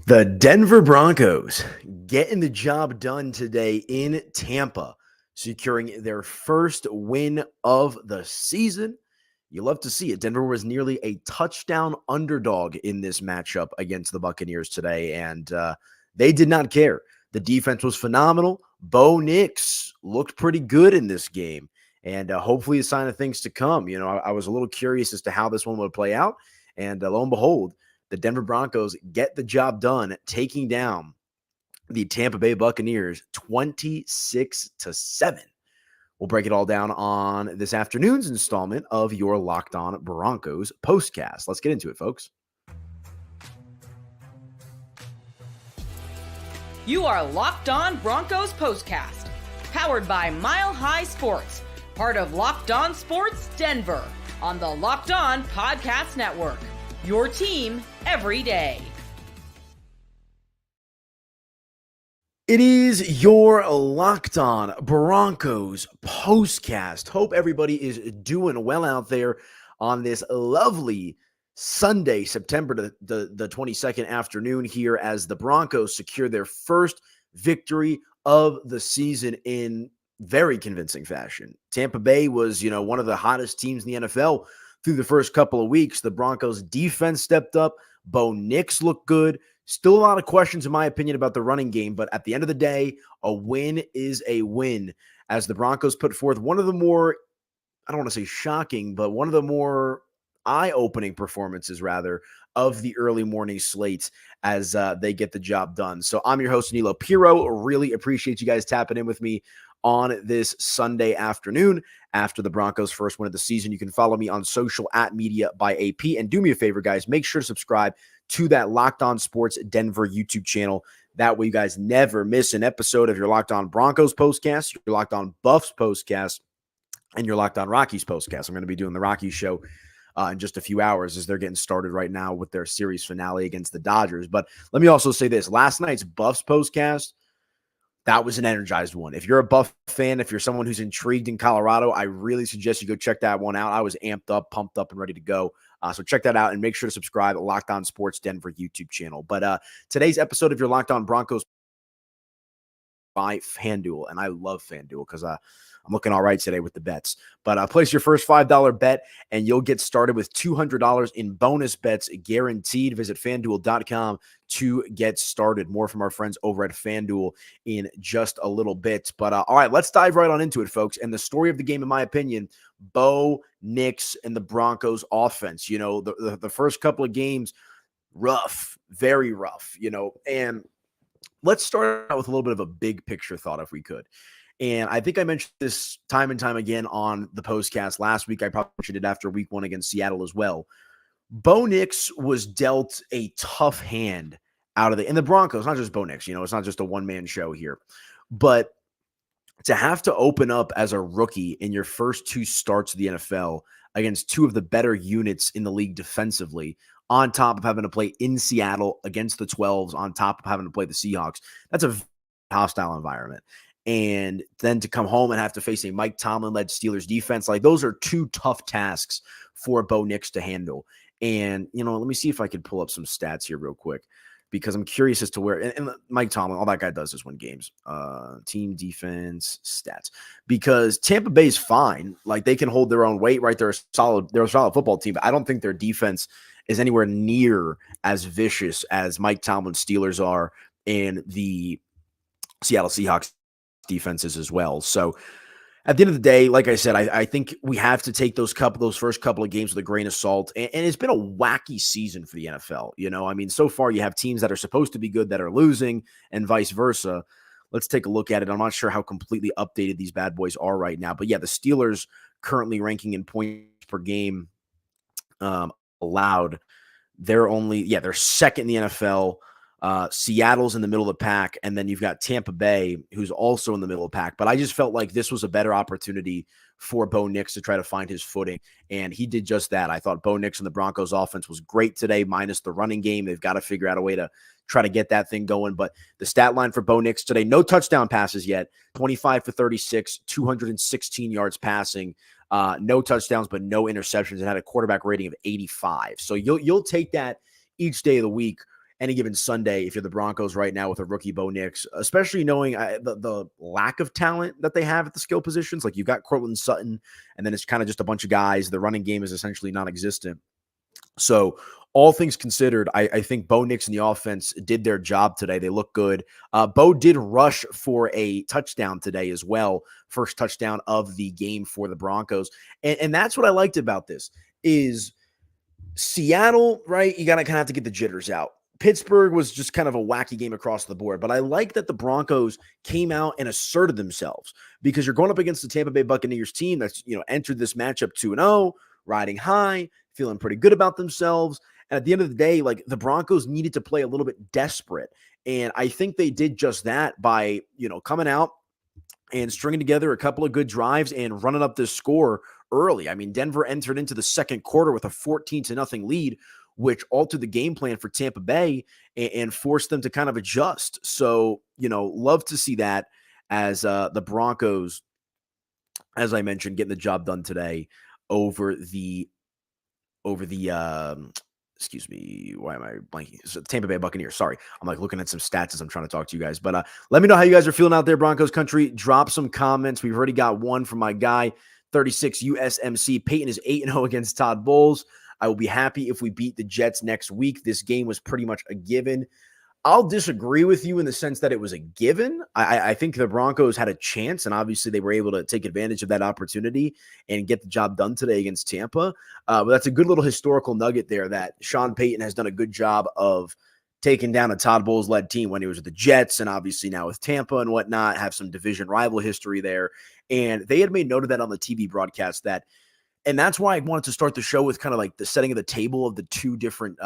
The Denver Broncos getting the job done today in Tampa, securing their first win of the season. You love to see it. Denver was nearly a touchdown underdog in this matchup against the Buccaneers today, and they did not care. The defense was phenomenal. Bo Nix looked pretty good in this game, and hopefully a sign of things to come. You know, I was a little curious as to how this one would play out, and lo and behold, the Denver Broncos get the job done, taking down the Tampa Bay Buccaneers 26-7. We'll break it all down on this afternoon's installment of your Locked On Broncos postcast. Let's get into it, folks. You are Locked On Broncos postcast, powered by Mile High Sports, part of Locked On Sports Denver, on the Locked On Podcast Network. Your team every day. It is your Locked On Broncos postcast. Hope everybody is doing well out there on this lovely Sunday, September the 22nd afternoon here as the Broncos secure their first victory of the season in very convincing fashion. Tampa Bay was, one of the hottest teams in the NFL through the first couple of weeks. The Broncos defense stepped up. Bo Nix looked good. Still a lot of questions, in my opinion, about the running game, but at the end of the day, a win is a win as the Broncos put forth one of the more, I don't want to say shocking, but one of the more eye-opening performances, rather, of the early morning slates as they get the job done. So I'm your host, Aniello Piro. Really appreciate you guys tapping in with me on this Sunday afternoon after the Broncos' first win of the season. You can follow me on social at Media by AP. And do me a favor, guys, make sure to subscribe to that Locked On Sports Denver YouTube channel. That way you guys never miss an episode of your Locked On Broncos postcast, your Locked On Buffs postcast, and your Locked On Rockies postcast. I'm going to be doing the Rockies show in just a few hours as they're getting started right now with their series finale against the Dodgers. But let me also say this. Last night's Buffs postcast, that was an energized one. If you're a Buff fan, if you're someone who's intrigued in Colorado, I really suggest you go check that one out. I was amped up, pumped up, and ready to go. So check that out and make sure to subscribe to Locked On Sports Denver YouTube channel. But today's episode of your Locked On Broncos by FanDuel, and I love FanDuel because I'm looking all right today with the bets. But place your first $5 bet, and you'll get started with $200 in bonus bets guaranteed. Visit FanDuel.com to get started. More from our friends over at FanDuel in just a little bit. But all right, let's dive right on into it, folks. And the story of the game, in my opinion, Bo Nix and the Broncos offense. The first couple of games, rough, very rough, and let's start out with a little bit of a big picture thought, if we could. And I think I mentioned this time and time again on the postcast last week. I probably mentioned it after week one against Seattle as well. Bo Nix was dealt a tough hand out of and the Broncos, not just Bo Nix, it's not just a one-man show here. But to have to open up as a rookie in your first two starts of the NFL against two of the better units in the league defensively, on top of having to play in Seattle against the 12s, on top of having to play the Seahawks, that's a hostile environment. And then to come home and have to face a Mike Tomlin-led Steelers defense, like those are two tough tasks for Bo Nix to handle. And, let me see if I can pull up some stats here real quick, because I'm curious as to where, and Mike Tomlin, all that guy does is win games. Team defense stats. Because Tampa Bay is fine. Like they can hold their own weight, right? They're a solid football team, but I don't think their defense is anywhere near as vicious as Mike Tomlin's Steelers are and the Seattle Seahawks defenses as well. So at the end of the day, like I said, I think we have to take those first couple of games with a grain of salt. And it's been a wacky season for the NFL. So far you have teams that are supposed to be good that are losing and vice versa. Let's take a look at it. I'm not sure how completely updated these bad boys are right now, but yeah, the Steelers currently ranking in points per game allowed. They're second in the NFL. Seattle's in the middle of the pack, and then you've got Tampa Bay, who's also in the middle of the pack. But I just felt like this was a better opportunity for Bo Nix to try to find his footing, and he did just that. I thought Bo Nix and the Broncos offense was great today, minus the running game. They've got to figure out a way to try to get that thing going. But the stat line for Bo Nix today, no touchdown passes yet, 25 for 36, 216 yards passing. No touchdowns, but no interceptions, and had a quarterback rating of 85. So you'll take that each day of the week. any given Sunday if you're the Broncos right now with a rookie Bo Nix, especially knowing the lack of talent that they have at the skill positions. Like, you've got Cortland Sutton, and then it's kind of just a bunch of guys. The running game is essentially non-existent. So all things considered, I think Bo Nix and the offense did their job today. They look good. Bo did rush for a touchdown today as well. First touchdown of the game for the Broncos. And that's what I liked about this is Seattle, right? You got to kind of have to get the jitters out. Pittsburgh was just kind of a wacky game across the board, but I like that the Broncos came out and asserted themselves because you're going up against the Tampa Bay Buccaneers team that's, entered this matchup 2-0, riding high, feeling pretty good about themselves. And at the end of the day, like, the Broncos needed to play a little bit desperate. And I think they did just that by, coming out and stringing together a couple of good drives and running up this score early. I mean, Denver entered into the second quarter with a 14-0 lead, which altered the game plan for Tampa Bay and forced them to kind of adjust. So, love to see that as the Broncos, as I mentioned, getting the job done today over the excuse me, why am I blanking? Tampa Bay Buccaneers. Sorry. I'm like looking at some stats as I'm trying to talk to you guys. But let me know how you guys are feeling out there, Broncos country. Drop some comments. We've already got one from my guy, 36 USMC. Peyton is 8-0 against Todd Bowles. I will be happy if we beat the Jets next week. This game was pretty much a given. I'll disagree with you in the sense that it was a given. I think the Broncos had a chance, and obviously they were able to take advantage of that opportunity and get the job done today against Tampa. But that's a good little historical nugget there that Sean Payton has done a good job of taking down a Todd Bowles-led team when he was with the Jets and obviously now with Tampa and whatnot, have some division rival history there. And they had made note of that on the TV broadcast and that's why I wanted to start the show with kind of like the setting of the table of the two different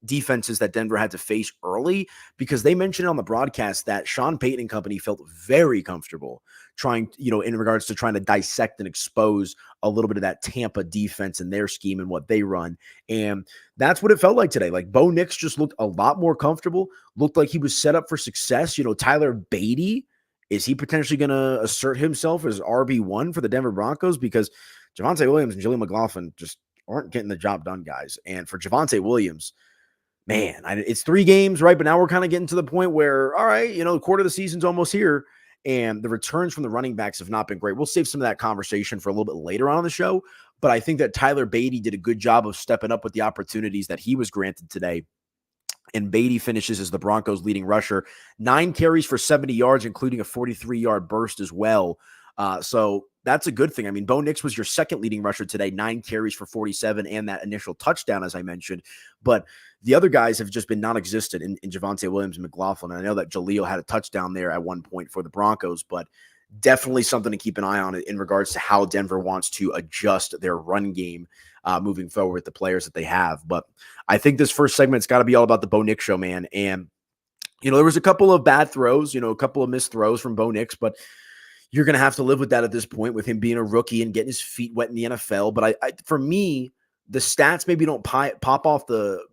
defenses that Denver had to face early, because they mentioned on the broadcast that Sean Payton and company felt very comfortable trying, in regards to trying to dissect and expose a little bit of that Tampa defense and their scheme and what they run. And that's what it felt like today. Like, Bo Nix just looked a lot more comfortable, looked like he was set up for success. Tyler Beatty, is he potentially going to assert himself as RB1 for the Denver Broncos? Because Javonte Williams and Jaleel McLaughlin just aren't getting the job done, guys. And for Javonte Williams, man, it's 3 games, right? But now we're kind of getting to the point where, all right, the quarter of the season's almost here, and the returns from the running backs have not been great. We'll save some of that conversation for a little bit later on in the show, but I think that Tyler Beatty did a good job of stepping up with the opportunities that he was granted today. And Beatty finishes as the Broncos' leading rusher, 9 carries for 70 yards, including a 43-yard burst as well. So that's a good thing. I mean, Bo Nix was your second leading rusher today, 9 carries for 47 and that initial touchdown, as I mentioned. But the other guys have just been non-existent in Javonte Williams and McLaughlin. And I know that Jaleel had a touchdown there at one point for the Broncos, but definitely something to keep an eye on in regards to how Denver wants to adjust their run game moving forward with the players that they have. But I think this first segment's got to be all about the Bo Nix show, man. And, there was a couple of bad throws, a couple of missed throws from Bo Nix, but you're going to have to live with that at this point, with him being a rookie and getting his feet wet in the NFL. But for me, the stats maybe don't pop off the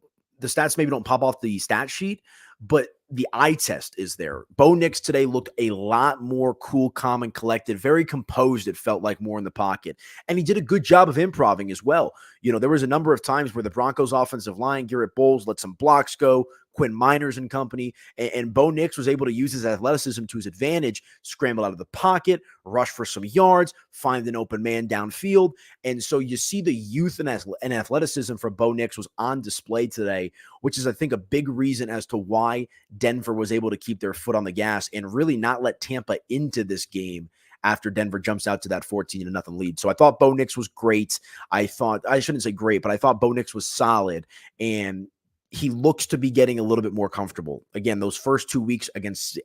stat sheet, but the eye test is there. Bo Nix today looked a lot more cool, calm, and collected, very composed. It felt like more in the pocket. And he did a good job of improving as well. There was a number of times where the Broncos offensive line, Garrett Bowles, let some blocks go, Quinn Miners and company, and Bo Nix was able to use his athleticism to his advantage, scramble out of the pocket, rush for some yards, find an open man downfield. And so you see the youth and athleticism for Bo Nix was on display today, which is, I think, a big reason as to why Denver was able to keep their foot on the gas and really not let Tampa into this game after Denver jumps out to that 14-0 lead. So I thought Bo Nix was great. I shouldn't say great, but I thought Bo Nix was solid, and he looks to be getting a little bit more comfortable. Again, those first 2 weeks against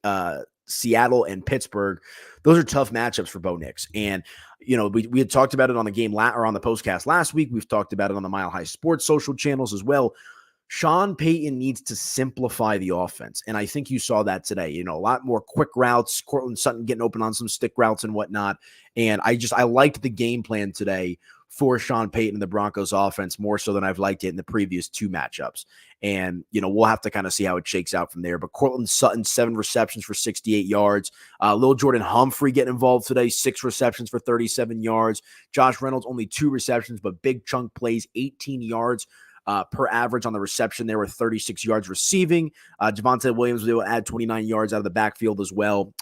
Seattle and Pittsburgh, those are tough matchups for Bo Nix. And, we had talked about it on the game or on the postcast last week. We've talked about it on the Mile High Sports social channels as well. Sean Payton needs to simplify the offense. And I think you saw that today, a lot more quick routes, Cortland Sutton getting open on some stick routes and whatnot. And I liked the game plan today for Sean Payton and the Broncos offense more so than I've liked it in the previous 2 matchups. And, we'll have to kind of see how it shakes out from there. But Cortland Sutton, 7 receptions for 68 yards. Lil Jordan Humphrey getting involved today, 6 receptions for 37 yards. Josh Reynolds, only 2 receptions, but big chunk plays, 18 yards. per average on the reception. There were 36 yards receiving. Javonte Williams was able to add 29 yards out of the backfield as well.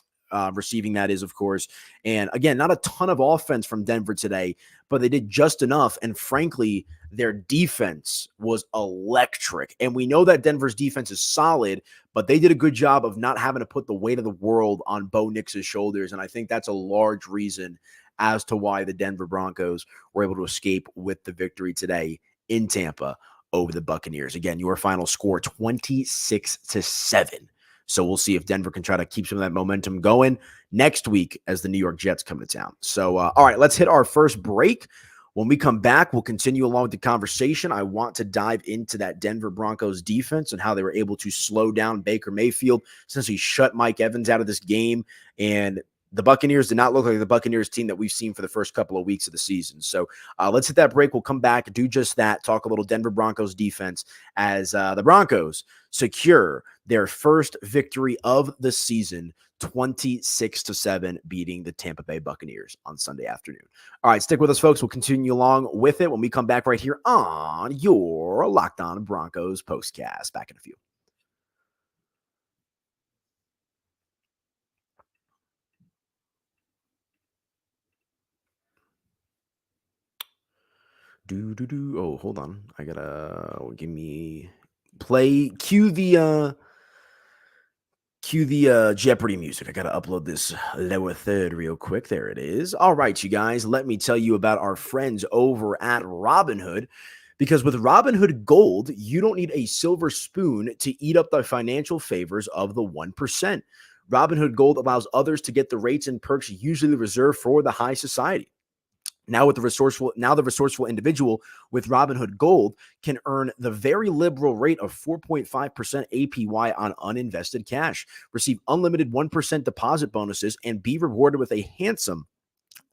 Receiving, that is, of course. And again, not a ton of offense from Denver today, but they did just enough. And frankly, their defense was electric. And we know that Denver's defense is solid, but they did a good job of not having to put the weight of the world on Bo Nix's shoulders. And I think that's a large reason as to why the Denver Broncos were able to escape with the victory today in Tampa over the Buccaneers. Again, your final score 26-7. So we'll see if Denver can try to keep some of that momentum going next week as the New York Jets come to town. So, all right, let's hit our first break. When we come back, we'll continue along with the conversation. I want to dive into that Denver Broncos defense and how they were able to slow down Baker Mayfield since he shut Mike Evans out of this game. And the Buccaneers did not look like the Buccaneers team that we've seen for the first couple of weeks of the season. So let's hit that break. We'll come back, do just that, talk a little Denver Broncos defense as the Broncos secure their first victory of the season, 26-7, beating the Tampa Bay Buccaneers on Sunday afternoon. All right, stick with us, folks. We'll continue along with it when we come back right here on your Locked On Broncos postcast. Back in a few. Oh, hold on. I gotta cue the Jeopardy music. I gotta upload this lower third real quick. There it is. All right, you guys, let me tell you about our friends over at Robinhood. Because with Robinhood Gold, you don't need a silver spoon to eat up the financial favors of the 1%. Robinhood Gold allows others to get the rates and perks usually reserved for the high society. Now the resourceful individual with Robinhood Gold can earn the very liberal rate of 4.5% APY on uninvested cash, receive unlimited 1% deposit bonuses, and be rewarded with a handsome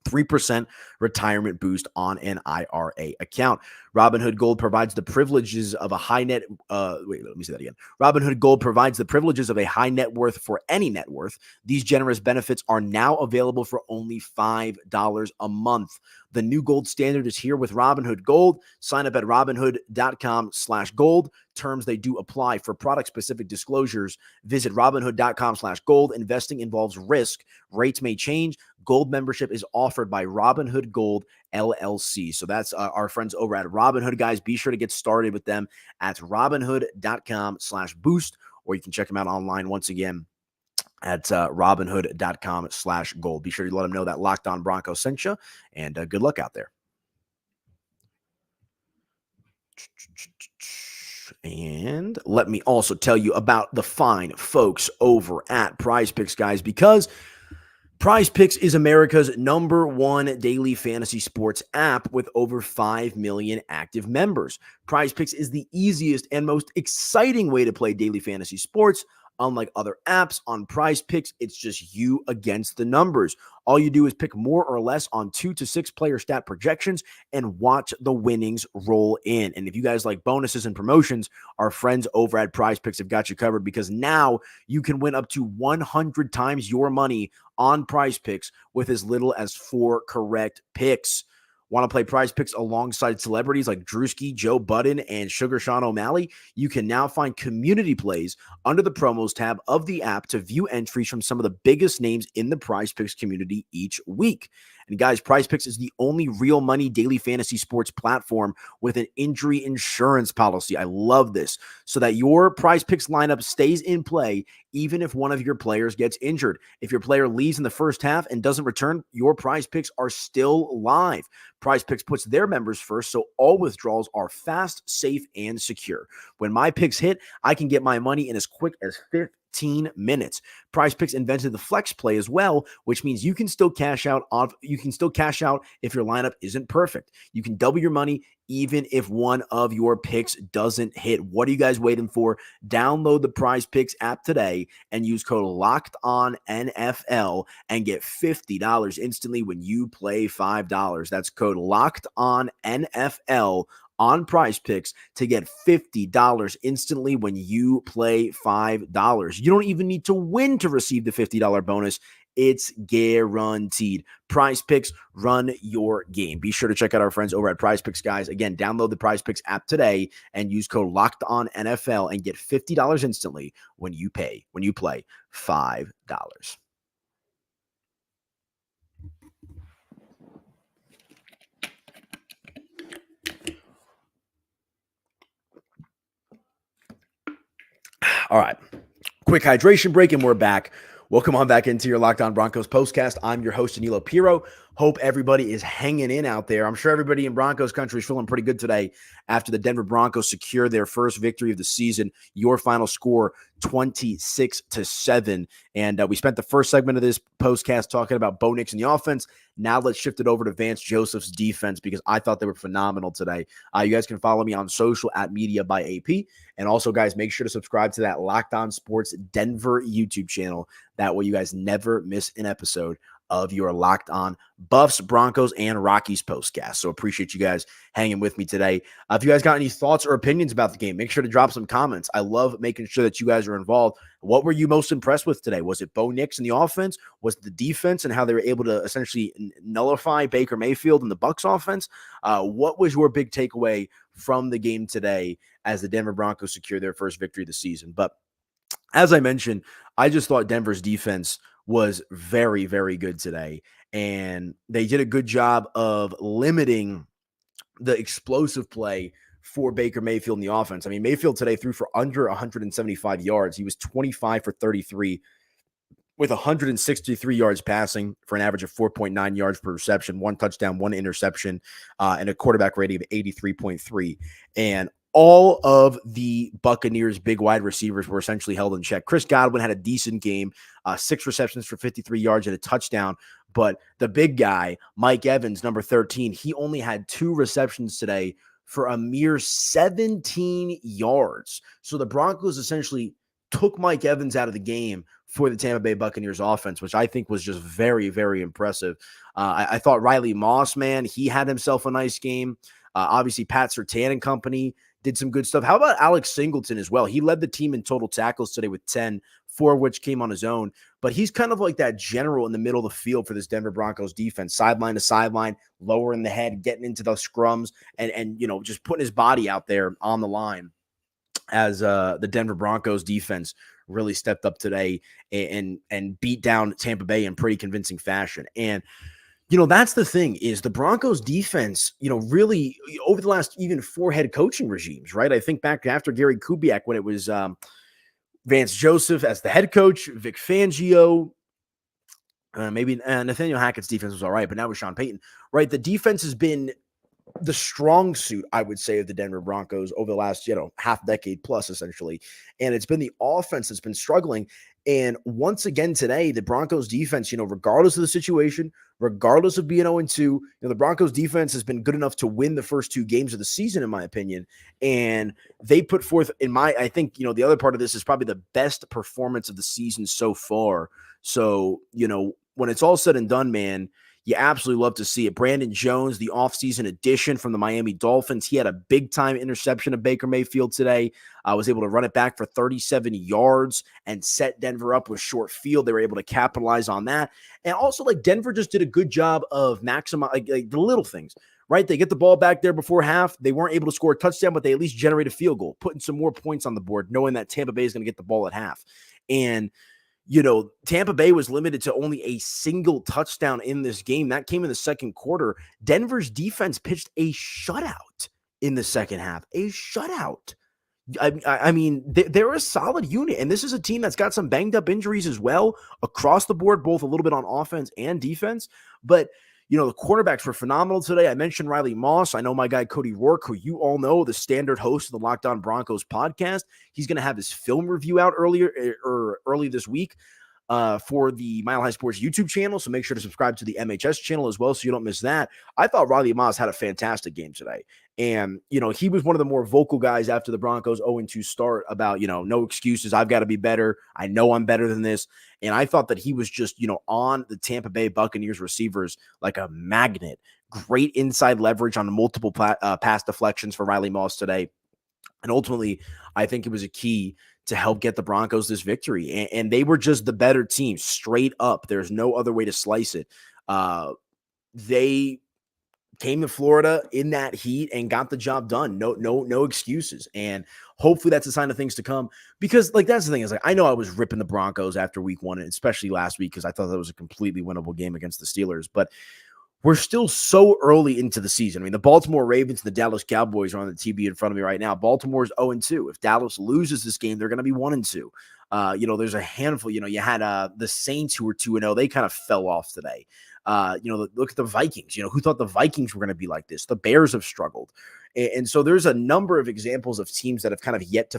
3% retirement boost on an IRA account. Robinhood Gold provides the privileges of a high net. Robinhood Gold provides the privileges of a high net worth for any net worth. These generous benefits are now available for only $5 a month. The new gold standard is here with Robinhood Gold. Sign up at Robinhood.com/gold. Terms they do apply. For product-specific disclosures, visit Robinhood.com/gold. Investing involves risk. Rates may change. Gold membership is offered by Robinhood Gold LLC. So that's our friends over at Robinhood, guys. Be sure to get started with them at Robinhood.com/boost, or you can check them out online once again at Robinhood.com/gold. Be sure to let them know that Locked On Broncos sent you, and good luck out there. And let me also tell you about the fine folks over at Prize Picks, guys, because Prize Picks is America's #1 daily fantasy sports app with over 5 million active members. Prize Picks is the easiest and most exciting way to play daily fantasy sports. Unlike other apps, on Prize Picks, it's just you against the numbers. All you do is pick more or less on 2 to 6 player stat projections and watch the winnings roll in. And if you guys like bonuses and promotions, our friends over at Prize Picks have got you covered, because now you can win up to 100 times your money on Prize Picks with as little as 4 correct picks. Want to play Prize Picks alongside celebrities like Drewski, Joe Budden, and Sugar Sean O'Malley? You can now find community plays under the promos tab of the app to view entries from some of the biggest names in the Prize Picks community each week. And guys, Prize Picks is the only real money daily fantasy sports platform with an injury insurance policy. I love this. So that your Prize Picks lineup stays in play even if one of your players gets injured. If your player leaves in the first half and doesn't return, your Prize Picks are still live. Prize Picks puts their members first, so all withdrawals are fast, safe, and secure. When my picks hit, I can get my money in as quick as 15 minutes. Prize Picks invented the flex play as well, which means you can still cash out if your lineup isn't perfect. You can double your money even if one of your picks doesn't hit. What are you guys waiting for? Download the Prize Picks app today and use code LOCKEDONNFL and get $50 instantly when you play $5. That's code LOCKEDONNFL on Prize Picks to get $50 instantly when you play $5. You don't even need to win to receive the $50 bonus. It's guaranteed. Prize Picks, run your game. Be sure to check out our friends over at Prize Picks, guys. Again, download the Prize Picks app today and use code LOCKEDONNFL and get $50 instantly when you play $5. All right. Quick hydration break, and we're back. Welcome on back into your Locked On Broncos postcast. I'm your host, Aniello Piro. Hope everybody is hanging in out there. I'm sure everybody in Broncos country is feeling pretty good today after the Denver Broncos secure their first victory of the season. Your final score, 26-7. And we spent the first segment of this postcast talking about Bo Nix and the offense. Now let's shift it over to Vance Joseph's defense because I thought they were phenomenal today. You guys can follow me on social at Media by AP. And also, guys, make sure to subscribe to that Locked On Sports Denver YouTube channel. That way you guys never miss an episode of your Locked On Buffs, Broncos, and Rockies postcast. So appreciate you guys hanging with me today. If you guys got any thoughts or opinions about the game, make sure to drop some comments. I love making sure that you guys are involved. What were you most impressed with today? Was it Bo Nix and the offense? Was it the defense and how they were able to essentially nullify Baker Mayfield and the Bucs offense? What was your big takeaway from the game today as the Denver Broncos secure their first victory of the season? But as I mentioned, I just thought Denver's defense was very, very good today. And they did a good job of limiting the explosive play for Baker Mayfield in the offense. I mean, Mayfield today threw for under 175 yards. He was 25 for 33 with 163 yards passing for an average of 4.9 yards per reception, 1 touchdown, 1 interception, and a quarterback rating of 83.3. And all of the Buccaneers' big wide receivers were essentially held in check. Chris Godwin had a decent game, 6 receptions for 53 yards and a touchdown. But the big guy, Mike Evans, number 13, he only had 2 receptions today for a mere 17 yards. So the Broncos essentially took Mike Evans out of the game for the Tampa Bay Buccaneers offense, which I think was just very, very impressive. I thought Riley Moss, man, he had himself a nice game. Obviously, Pat Surtain and company did some good stuff. How about Alex Singleton as well? He led the team in total tackles today with 10, 4 of which came on his own. But he's kind of like that general in the middle of the field for this Denver Broncos defense, sideline to sideline, lowering the head, getting into the scrums, and just putting his body out there on the line as the Denver Broncos defense really stepped up today and beat down Tampa Bay in pretty convincing fashion. And that's the thing is the Broncos defense, really over the last even 4 head coaching regimes, right? I think back after Gary Kubiak when it was Vance Joseph as the head coach, Vic Fangio, maybe Nathaniel Hackett's defense was all right, but now with Sean Payton, right? The defense has been the strong suit, I would say, of the Denver Broncos over the last, half decade plus essentially. And it's been the offense that's been struggling. And once again today, the Broncos defense, regardless of the situation, regardless of being 0-2, the Broncos defense has been good enough to win the first 2 games of the season, in my opinion. And they put forth, I think, the other part of this is probably the best performance of the season so far. So, when it's all said and done, man, you absolutely love to see it. Brandon Jones, the offseason addition from the Miami Dolphins, he had a big-time interception of Baker Mayfield today. Was able to run it back for 37 yards and set Denver up with short field. They were able to capitalize on that. And also, Denver just did a good job of maximizing the little things, right? They get the ball back there before half. They weren't able to score a touchdown, but they at least generate a field goal, putting some more points on the board, knowing that Tampa Bay is going to get the ball at half. And Tampa Bay was limited to only a single touchdown in this game. That came in the second quarter. Denver's defense pitched a shutout in the second half. A shutout. I mean, they're a solid unit, and this is a team that's got some banged up injuries as well across the board, both a little bit on offense and defense. But the quarterbacks were phenomenal today. I mentioned Riley Moss. I know my guy Cody Rourke, who you all know, the standard host of the Locked On Broncos podcast. He's going to have his film review out early this week for the Mile High Sports YouTube channel. So make sure to subscribe to the MHS channel as well so you don't miss that. I thought Riley Moss had a fantastic game today. And, he was one of the more vocal guys after the Broncos 0-2 start about, no excuses. I've got to be better. I know I'm better than this. And I thought that he was just, on the Tampa Bay Buccaneers receivers like a magnet. Great inside leverage on multiple pass deflections for Riley Moss today. And ultimately, I think it was a key to help get the Broncos this victory. And they were just the better team, straight up. There's no other way to slice it. They came to Florida in that heat and got the job done. No excuses. And hopefully that's a sign of things to come. Because that's the thing is I know I was ripping the Broncos after week 1, and especially last week because I thought that was a completely winnable game against the Steelers. But we're still so early into the season. I mean, the Baltimore Ravens and the Dallas Cowboys are on the TV in front of me right now. Baltimore's 0-2. If Dallas loses this game, they're going to be 1-2. There's a handful. You had the Saints who were 2-0. They kind of fell off today. Look at the Vikings. Who thought the Vikings were going to be like this? The Bears have struggled. And so there's a number of examples of teams that have kind of yet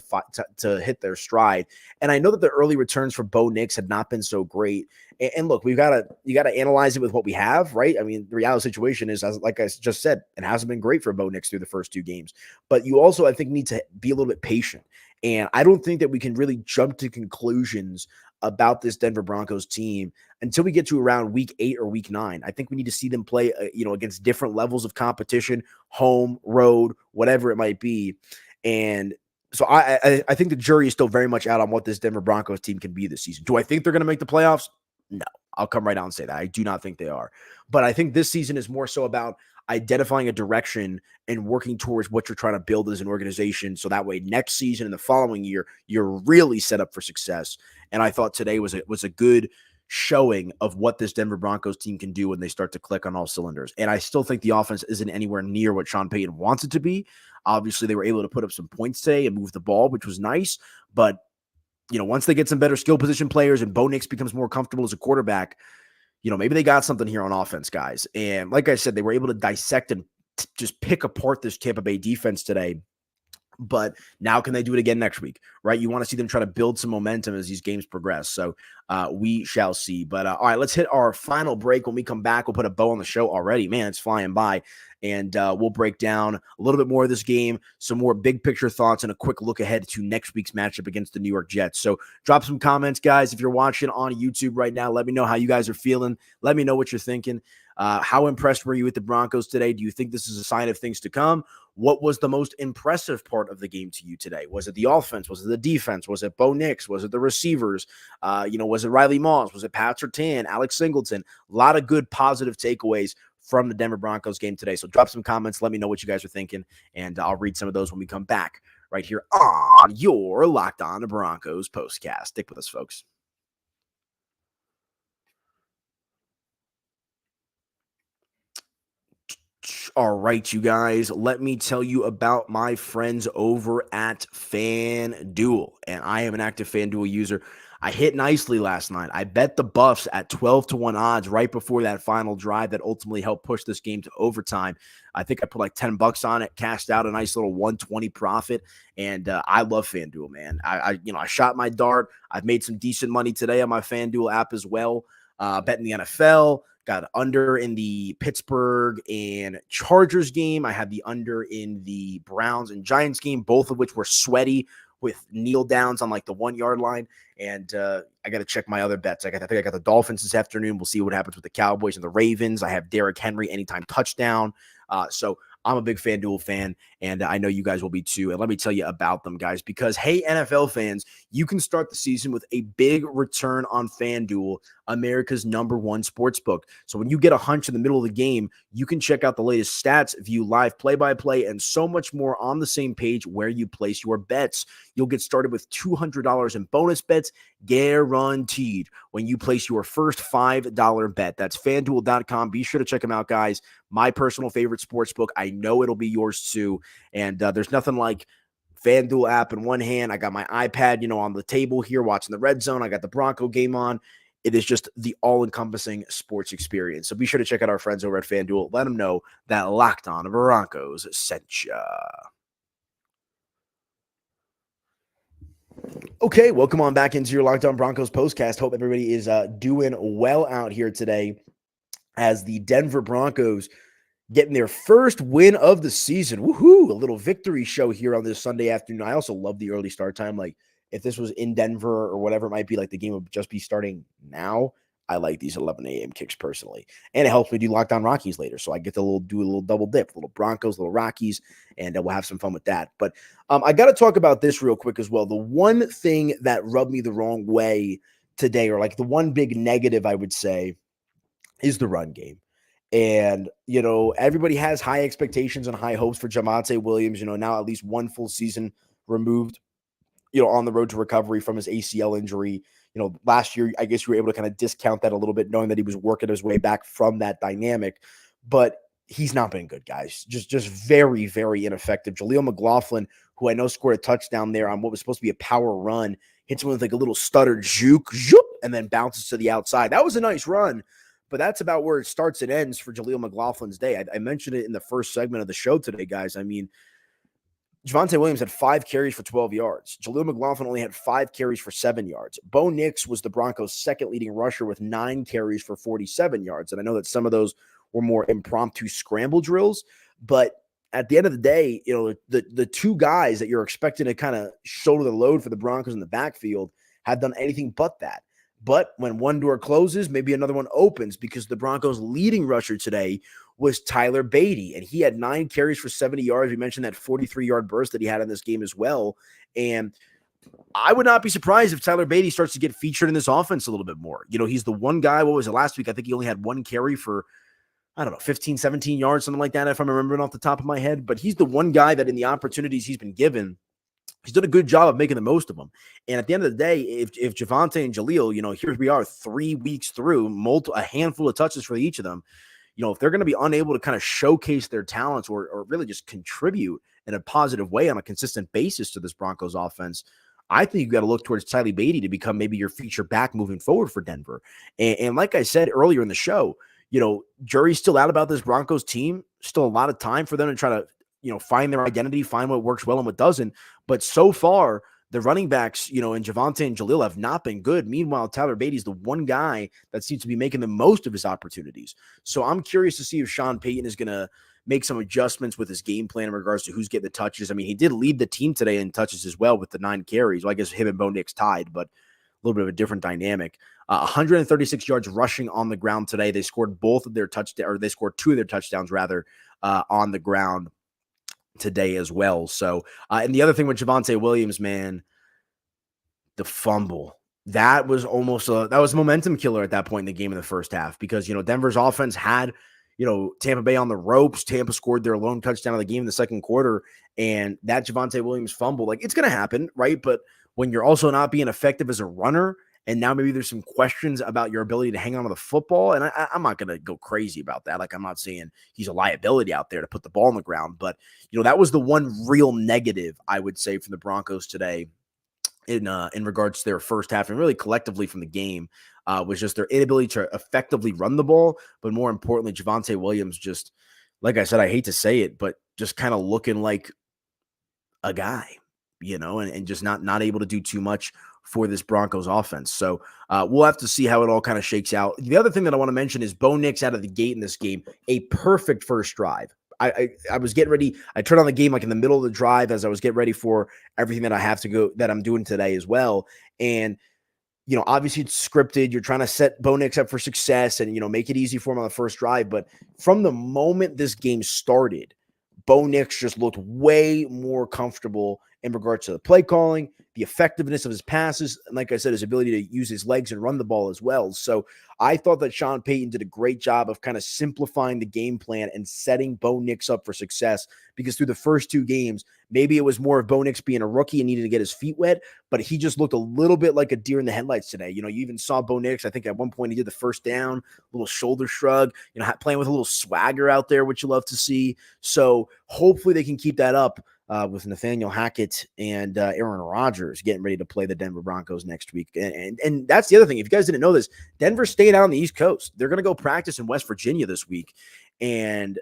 to hit their stride. And I know that the early returns for Bo Nix had not been so great. And look, you got to analyze it with what we have, right? I mean, the reality situation is, like I just said, it hasn't been great for Bo Nix through the first 2 games. But you also, I think, need to be a little bit patient. And I don't think that we can really jump to conclusions about this Denver Broncos team until we get to around week 8 or week 9. I think we need to see them play, against different levels of competition, home, road, whatever it might be. And so I think the jury is still very much out on what this Denver Broncos team can be this season. Do I think they're going to make the playoffs? No, I'll come right out and say that. I do not think they are. But I think this season is more so about identifying a direction and working towards what you're trying to build as an organization. So that way next season and the following year, you're really set up for success. And I thought today was a good showing of what this Denver Broncos team can do when they start to click on all cylinders. And I still think the offense isn't anywhere near what Sean Payton wants it to be. Obviously, they were able to put up some points today and move the ball, which was nice. But, once they get some better skill position players and Bo Nix becomes more comfortable as a quarterback, maybe they got something here on offense, guys. And like I said, they were able to dissect and just pick apart this Tampa Bay defense today. But now can they do it again next week, right? You want to see them try to build some momentum as these games progress. So we shall see. But all right, let's hit our final break. When we come back, we'll put a bow on the show already. Man, it's flying by. And we'll break down a little bit more of this game, some more big picture thoughts, and a quick look ahead to next week's matchup against the New York Jets. So drop some comments, guys. If you're watching on YouTube right now, let me know how you guys are feeling. Let me know what you're thinking. How impressed were you with the Broncos today? Do you think this is a sign of things to come? What was the most impressive part of the game to you today? Was it the offense? Was it the defense? Was it Bo Nix? Was it the receivers? Was it Riley Moss? Was it Pat Surtain, Alex Singleton? A lot of good positive takeaways from the Denver Broncos game today. So drop some comments. Let me know what you guys are thinking, and I'll read some of those when we come back right here on your Locked On Broncos postcast. Stick with us, folks. All right, you guys, let me tell you about my friends over at FanDuel. And I am an active FanDuel user. I hit nicely last night. I bet the Buffs at 12-1 odds right before that final drive that ultimately helped push this game to overtime. I think I put like $10 on it, cashed out a nice little 120 profit. And I love FanDuel, man. I shot my dart. I've made some decent money today on my FanDuel app as well. Betting the NFL. Got under in the Pittsburgh and Chargers game. I had the under in the Browns and Giants game, both of which were sweaty with kneel downs on like the 1 yard line. And I got to check my other bets. I think I got the Dolphins this afternoon. We'll see what happens with the Cowboys and the Ravens. I have Derrick Henry anytime touchdown. So I'm a big FanDuel fan, and I know you guys will be too. And let me tell you about them, guys, because, hey, NFL fans, you can start the season with a big return on FanDuel, America's #1 sportsbook. So when you get a hunch in the middle of the game, you can check out the latest stats, view live play-by-play, and so much more on the same page where you place your bets. You'll get started with $200 in bonus bets guaranteed when you place your first $5 bet. That's FanDuel.com. Be sure to check them out, guys. My personal favorite sportsbook. I know it'll be yours too. And there's nothing like FanDuel app in one hand. I got my iPad, on the table here watching the Red Zone. I got the Bronco game on. It is just the all-encompassing sports experience. So be sure to check out our friends over at FanDuel. Let them know that Locked On Broncos sent ya. Okay, welcome on back into your Locked On Broncos postcast. Hope everybody is doing well out here today as the Denver Broncos getting their first win of the season. Woohoo! A little victory show here on this Sunday afternoon. I also love the early start time. Like, if this was in Denver or whatever it might be, like the game would just be starting now. I like these 11 a.m. kicks personally. And it helps me do Locked On Rockies later. So I get to do a little double dip, little Broncos, little Rockies, and we'll have some fun with that. But I got to talk about this real quick as well. The one thing that rubbed me the wrong way today, or like the one big negative I would say, is the run game. And, everybody has high expectations and high hopes for Javonte Williams, now at least one full season removed, on the road to recovery from his ACL injury. Last year, I guess you were able to kind of discount that a little bit, knowing that he was working his way back from that dynamic. But he's not been good, guys. Just very, very ineffective. Jaleel McLaughlin, who I know scored a touchdown there on what was supposed to be a power run, hits him with like a little stuttered juke, and then bounces to the outside. That was a nice run, but that's about where it starts and ends for Jaleel McLaughlin's day. I mentioned it in the first segment of the show today, guys. I mean, Javonte Williams had 5 carries for 12 yards. Jaleel McLaughlin only had 5 carries for 7 yards. Bo Nix was the Broncos' second leading rusher with 9 carries for 47 yards. And I know that some of those were more impromptu scramble drills, but at the end of the day, the two guys that you're expecting to kind of shoulder the load for the Broncos in the backfield have done anything but that. But when one door closes, maybe another one opens, because the Broncos' leading rusher today was Tyler Beatty, and he had 9 carries for 70 yards. We mentioned that 43-yard burst that he had in this game as well. And I would not be surprised if Tyler Beatty starts to get featured in this offense a little bit more. He's the one guy, what was it, last week? I think he only had 1 carry for, 15, 17 yards, something like that, if I'm remembering off the top of my head. But he's the one guy that in the opportunities he's been given, he's done a good job of making the most of them. And at the end of the day, if Javonte and Jaleel, here we are 3 weeks through, a handful of touches for each of them, if they're going to be unable to kind of showcase their talents or really just contribute in a positive way on a consistent basis to this Broncos offense, I think you got to look towards Tyler Beatty to become maybe your feature back moving forward for Denver. And like I said earlier in the show, jury's still out about this Broncos team. Still a lot of time for them to try to, find their identity, find what works well and what doesn't. But so far, the running backs, and Javonte and Jaleel have not been good. Meanwhile, Tyler Beatty's the one guy that seems to be making the most of his opportunities. So I'm curious to see if Sean Payton is going to make some adjustments with his game plan in regards to who's getting the touches. I mean, he did lead the team today in touches as well with the 9 carries. Well, I guess him and Bo Nix tied, but a little bit of a different dynamic. 136 yards rushing on the ground today. They scored both of their touchdowns, or they scored 2 of their touchdowns rather, on the ground today as well. So, and the other thing with Javonte Williams, man, the fumble, that was almost that was a momentum killer at that point in the game in the first half, because, Denver's offense had, Tampa Bay on the ropes. Tampa scored their lone touchdown of the game in the second quarter, and that Javonte Williams fumble, like, it's going to happen, right? But when you're also not being effective as a runner, and now maybe there's some questions about your ability to hang on to the football. And I'm not going to go crazy about that. Like, I'm not saying he's a liability out there to put the ball on the ground. But, that was the one real negative, I would say, from the Broncos today in regards to their first half, and really collectively from the game, was just their inability to effectively run the ball. But more importantly, Javonte Williams just, like I said, I hate to say it, but just kind of looking like a guy, and just not able to do too much for this Broncos offense. So we'll have to see how it all kind of shakes out. The other thing that I want to mention is Bo Nix out of the gate in this game, a perfect first drive. I was getting ready. I turned on the game like in the middle of the drive as I was getting ready for everything that I'm doing today as well. And, obviously it's scripted. You're trying to set Bo Nix up for success and, make it easy for him on the first drive. But from the moment this game started, Bo Nix just looked way more comfortable in regards to the play calling, the effectiveness of his passes, and like I said, his ability to use his legs and run the ball as well. So I thought that Sean Payton did a great job of kind of simplifying the game plan and setting Bo Nix up for success, because through the first 2 games, maybe it was more of Bo Nix being a rookie and needed to get his feet wet, but he just looked a little bit like a deer in the headlights today. You even saw Bo Nix, I think at one point he did the first down, a little shoulder shrug, playing with a little swagger out there, which you love to see. So hopefully they can keep that up with Nathaniel Hackett and Aaron Rodgers getting ready to play the Denver Broncos next week. And that's the other thing. If you guys didn't know this, Denver's staying out on the East Coast. They're going to go practice in West Virginia this week. And,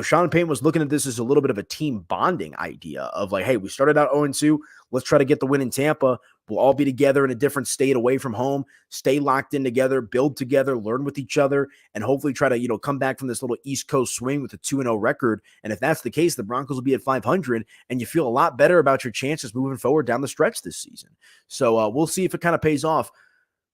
Sean Payton was looking at this as a little bit of a team bonding idea of like, hey, we started out 0-2. Let's try to get the win in Tampa. We'll all be together in a different state away from home, stay locked in together, build together, learn with each other, and hopefully try to, come back from this little East Coast swing with a 2-0 record. And if that's the case, the Broncos will be at 500, and you feel a lot better about your chances moving forward down the stretch this season. So we'll see if it kind of pays off.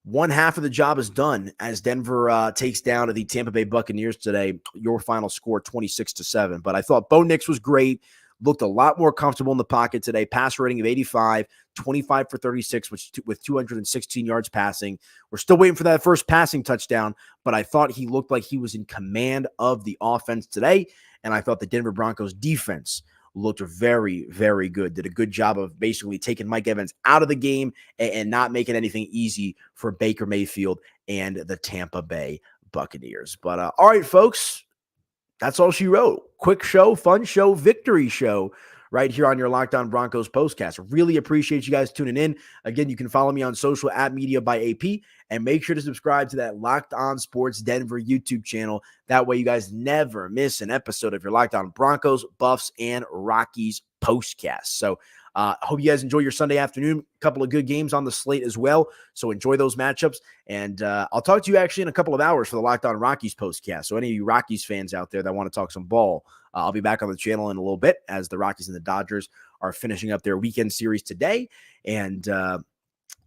one half of the job is done as Denver takes down the Tampa Bay Buccaneers today. Your final score 26-7. But I thought Bo Nix was great. Looked a lot more comfortable in the pocket today. Pass rating of 85, 25 for 36 with 216 yards passing. We're still waiting for that first passing touchdown, but I thought he looked like he was in command of the offense today, and I thought the Denver Broncos defense looked very, very good. Did a good job of basically taking Mike Evans out of the game and not making anything easy for Baker Mayfield and the Tampa Bay Buccaneers. But all right, folks, that's all she wrote. Quick show, fun show, victory show right here on your Locked On Broncos postcast. Really appreciate you guys tuning in. Again, you can follow me on social at Media by AP, and make sure to subscribe to that Locked On Sports Denver YouTube channel. That way you guys never miss an episode of your Locked On Broncos, Buffs, and Rockies postcast. So hope you guys enjoy your Sunday afternoon. A couple of good games on the slate as well. So enjoy those matchups. And I'll talk to you actually in a couple of hours for the Locked On Rockies postcast. So any of you Rockies fans out there that want to talk some ball, I'll be back on the channel in a little bit as the Rockies and the Dodgers are finishing up their weekend series today. And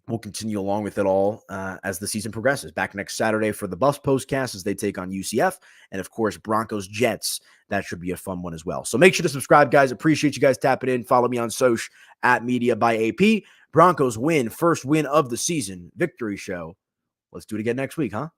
we'll continue along with it all as the season progresses. Back next Saturday for the Buffs postcast as they take on UCF. And, of course, Broncos-Jets. That should be a fun one as well. So make sure to subscribe, guys. Appreciate you guys tapping in. Follow me on Soch at Media by AP. Broncos win. First win of the season. Victory show. Let's do it again next week, huh?